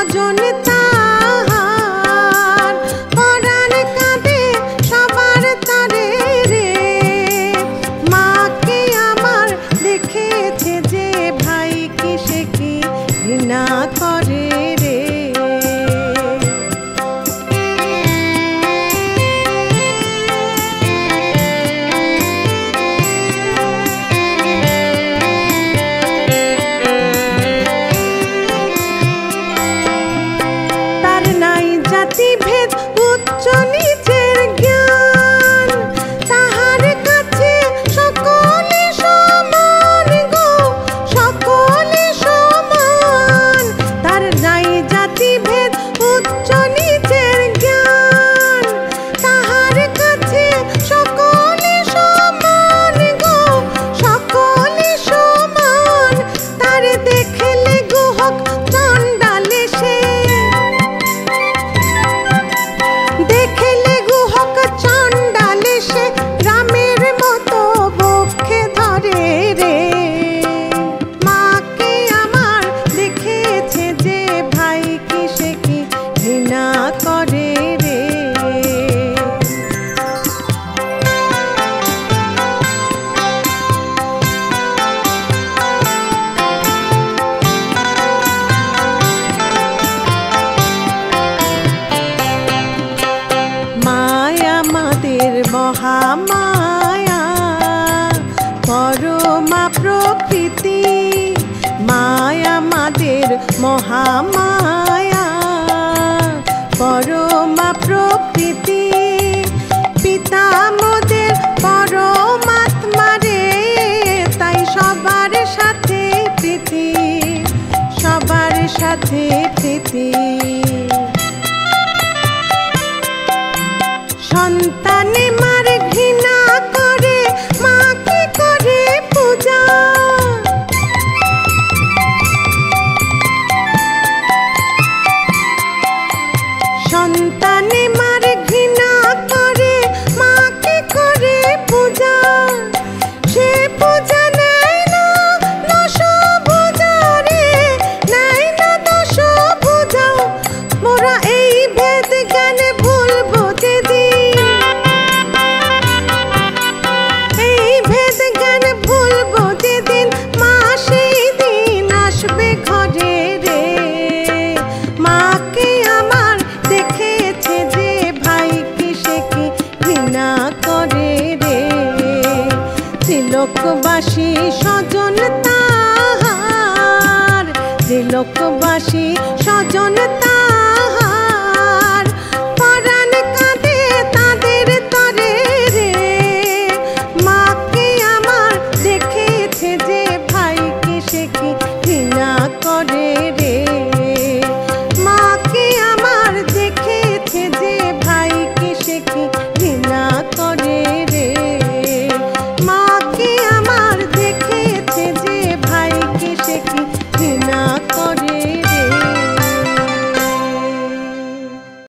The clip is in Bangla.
স্বজন তাহার পরাণ কাঁদে সবার তরে রে। মাকে আমার দেখেছে যে ভাই কি সে কি ঘৃণা করে রে। জাতিভেদ উচ্চ নিচের জ্ঞান তাহার কাছে সকলে সমান গো, সকলে সমান। তার নাই জাতিভেদ উচ্চ নিচের জ্ঞান তাহার কাছে সকলে সমান গো, সকলে সমান। তার দেখলে গুহক চণ্ডালে সে, দেখলে গুহক চণ্ডালে সে রামের মতো বক্ষে ধরে রে। মাকে আমার দেখেছে যে ভাই কি সে কি ঘৃণা করে রে। মায়া আমাদের মহামায়া পরমা প্রকৃতি, মায়া আমাদের মহামায়া পরমা প্রকৃতি। পিতা মোদের পরমাত্মা রে, তাই সবার সাথে প্রীতি, সবার সাথে প্রীতি। সন্তানে মার ঘৃণা করে মাকে করে পূজা, সন্তানে মার ঘৃণা করে মাকে করে পূজা। সে পূজা নেয় না দশ ভুজা রে, নেয় না দশ ভুজা। মোরা এই ভেদ জ্ঞান ভুলবো যেদিন, এই ভেদ জ্ঞান ভুলবো যেদিন মা সেই দিন আসবে ঘরে রে। মাকে আমার দেখেছে যে ভাই কি সে কি ঘৃণা করে রে। ত্রিলোকবাসী স্বজন তাহার, ত্রিলোকবাসী স্বজন তাহার পরাণ কাঁদে তাদের তরে রে। মাকে আমার দেখেছে যে ভাই কি সে কি ঘৃণা করে রে। মাকে আমার দেখেছে যে ভাই কি সে কি